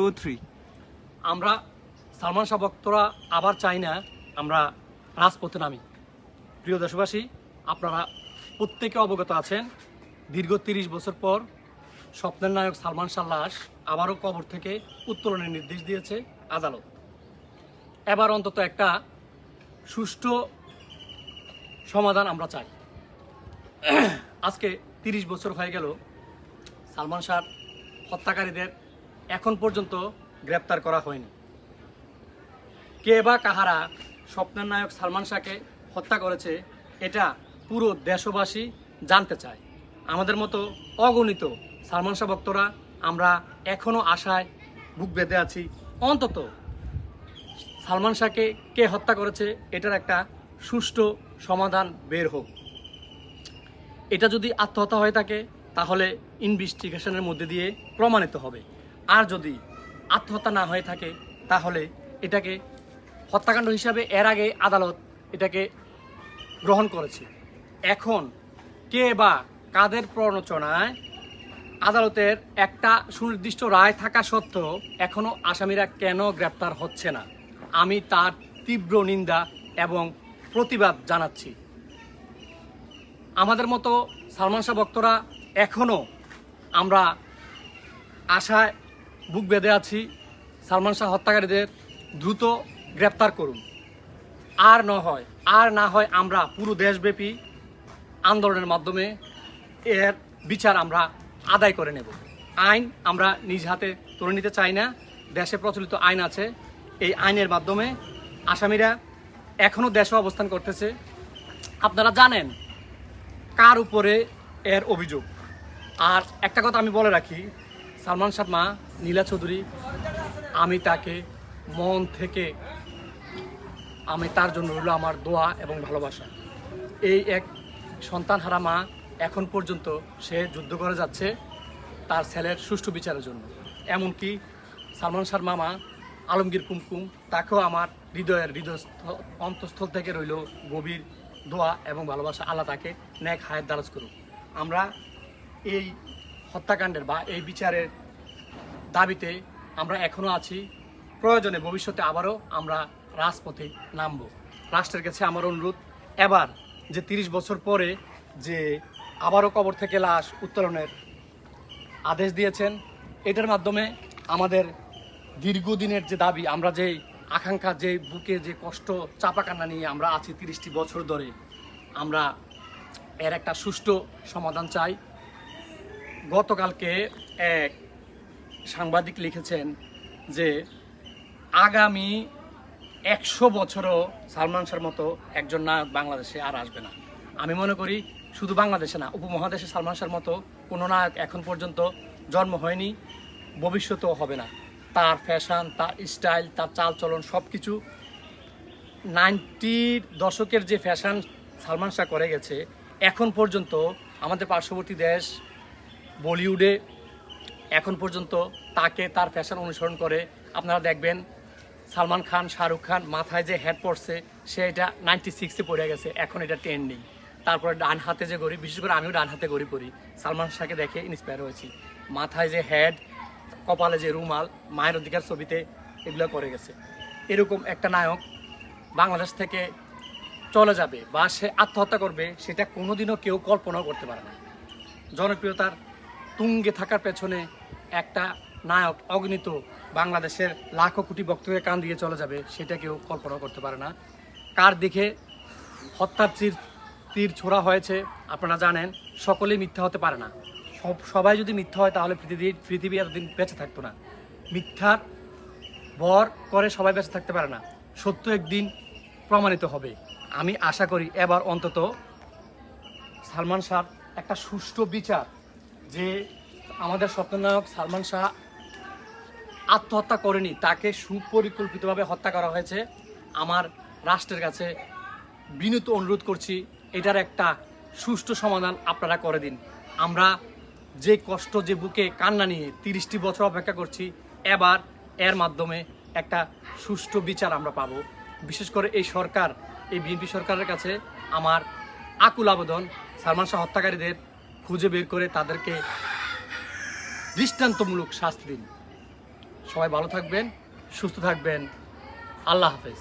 2 3 আমরা সালমান শাহ ভক্তরা আবার চাই না আমরা রাজপথে নামি। প্রিয় দেশবাসী, আপনারা প্রত্যেকে অবগত আছেন, দীর্ঘ 30 বছর পর স্বপ্নের নায়ক সালমান শাহ লাশ আবারও কবর থেকে উত্তোলনের নির্দেশ দিয়েছে আদালত। এবার অন্তত একটা সুষ্ঠু সমাধান আমরা চাই। আজকে 30 বছর হয়ে গেল সালমান শাহ হত্যাকারীদের এখন পর্যন্ত গ্রেপ্তার করা হয়নি। কে বা কাহারা স্বপ্নের নায়ক সালমান শাহকে হত্যা করেছে এটা পুরো দেশবাসী জানতে চায়। আমাদের মতো অগণিত সালমান শাহ ভক্তরা আমরা এখনো আশায় বুক বেঁধে আছি, অন্তত সালমান শাহকে কে হত্যা করেছে এটার একটা সুষ্ঠু সমাধান বের হোক। এটা যদি আত্মহত্যা হয়ে থাকে তাহলে ইনভেস্টিগেশনের মধ্যে দিয়ে প্রমাণিত হবে, আর যদি আত্মহত্যা না হয়ে থাকে তাহলে এটাকে হত্যাকাণ্ড হিসাবে এর আগে আদালত এটাকে গ্রহণ করেছে। এখন কে বা কাদের প্ররোচনায় আদালতের একটা সুনির্দিষ্ট রায় থাকা সত্ত্বেও এখনও আসামিরা কেন গ্রেপ্তার হচ্ছে না, আমি তার তীব্র নিন্দা এবং প্রতিবাদ জানাচ্ছি। আমাদের মতো সালমান শাহ ভক্তরা এখনও আমরা আশায় বুক বেঁধে আছি, সালমান শাহ হত্যাকারীদের দ্রুত গ্রেপ্তার করুন। আর না হয় আমরা পুরো দেশব্যাপী আন্দোলনের মাধ্যমে এর বিচার আমরা আদায় করে নেব। আইন আমরা নিজ হাতে তুলে নিতে চাই না। দেশে প্রচলিত আইন আছে, এই আইনের মাধ্যমে আসামিরা এখনও দেশে অবস্থান করতেছে। আপনারা জানেন কার উপরে এর অভিযোগ। আর একটা কথা আমি বলে রাখি, সালমান শাহ মা নীলা চৌধুরী, আমি তাকে মন থেকে তার জন্য রইল আমার দোয়া এবং ভালোবাসা। এই এক সন্তানহারা মা এখন পর্যন্ত সে যুদ্ধ করে যাচ্ছে তার ছেলের সুষ্ঠু বিচারের জন্য। এমনকি সালমান শাহর মামা আলমগীর কুমকুম, তাকেও আমার হৃদয় অন্তঃস্থল থেকে রইল গভীর দোয়া এবং ভালোবাসা। আল্লাহ তাকে নেক হায়াত দারাজ করুক। আমরা এই হত্যাকাণ্ডের বা এই বিচারের দাবিতে আমরা এখনও আছি। প্রয়োজনে ভবিষ্যতে আবারও আমরা রাজপথে নামব। রাষ্ট্রের কাছে আমার অনুরোধ, এবার যে 30 বছর পরে যে আবারও কবর থেকে লাশ উত্তোলনের আদেশ দিয়েছেন, এটার মাধ্যমে আমাদের দীর্ঘদিনের যে দাবি, আমরা যে আকাঙ্ক্ষা, যে বুকে যে কষ্ট চাপা কান্না নিয়ে আমরা আছি 30টি বছর ধরে, আমরা এর একটা সুষ্ঠু সমাধান চাই। গতকালকে এক সাংবাদিক লিখেছেন যে আগামী 100 বছরও সালমান শাহর মতো একজন নায়ক বাংলাদেশে আর আসবে না। আমি মনে করি শুধু বাংলাদেশে না, উপমহাদেশে সালমান শাহর মতো কোনো নায়ক এখন পর্যন্ত জন্ম হয়নি, ভবিষ্যতেও হবে না। তার ফ্যাশন, তার স্টাইল, তার চালচলন সব কিছু 90-র দশকের যে ফ্যাশন সালমান শাহ করে গেছে, এখন পর্যন্ত আমাদের পার্শ্ববর্তী দেশ বলিউডে এখন পর্যন্ত তাকে তার ফ্যাশন অনুসরণ করে। আপনারা দেখবেন সালমান খান, শাহরুখ খান মাথায় যে হেড পড়ছে সে এটা 96-এ পড়ে গেছে, এখন এটা ট্রেন্ডিং। তারপরে ডান হাতে যে ঘড়ি, বিশেষ করে আমিও ডান হাতে ঘড়ি পরি, সালমান শাহকে দেখে ইন্সপায়ার হয়েছি। মাথায় যে হেড, কপালে যে রুমাল, মায়ের অধিকার ছবিতে এগুলো করে গেছে। এরকম একটা নায়ক বাংলাদেশ থেকে চলে যাবে বা সে আত্মহত্যা করবে, সেটা কোনোদিনও কেউ কল্পনাও করতে পারে না। জনপ্রিয়তার তুঙ্গে থাকার পেছনে একটা নায়ক অগণিত বাংলাদেশের লাখো কোটি ভক্তকে কান দিয়ে চলে যাবে, সেটা কেউ কল্পনা করতে পারে না। কার দিকে হত্যার তীর ছোড়া হয়েছে আপনারা জানেন। সকলেই মিথ্যা হতে পারে না। সবাই যদি মিথ্যা হয় তাহলে পৃথিবী এতদিন বেঁচে থাকতো না। মিথ্যার ভর করে সবাই বেঁচে থাকতে পারে না। সত্য একদিন প্রমাণিত হবে। আমি আশা করি এবার অন্তত সালমান শাহ একটা সুষ্ঠু বিচার, যে আমাদের স্বপ্ননায়ক সালমান শাহ আত্মহত্যা করেনি, তাকে সুপরিকল্পিতভাবে হত্যা করা হয়েছে। আমার রাষ্ট্রের কাছে বিনীত অনুরোধ করছি, এটার একটা সুষ্ঠু সমাধান আপনারা করে দিন। আমরা যে কষ্ট, যে বুকে কান্না নিয়ে 30টি বছর অপেক্ষা করছি, এবার এর মাধ্যমে একটা সুষ্ঠু বিচার আমরা পাবো। বিশেষ করে এই সরকার, এই বিএনপি সরকারের কাছে আমার আকুল আবেদন, সালমান শাহ হত্যাকারীদের খুঁজে বের করে তাদেরকে দৃষ্টান্তমূলক শাস্তি দিন। সবাই ভালো থাকবেন, সুস্থ থাকবেন। আল্লাহ হাফেজ।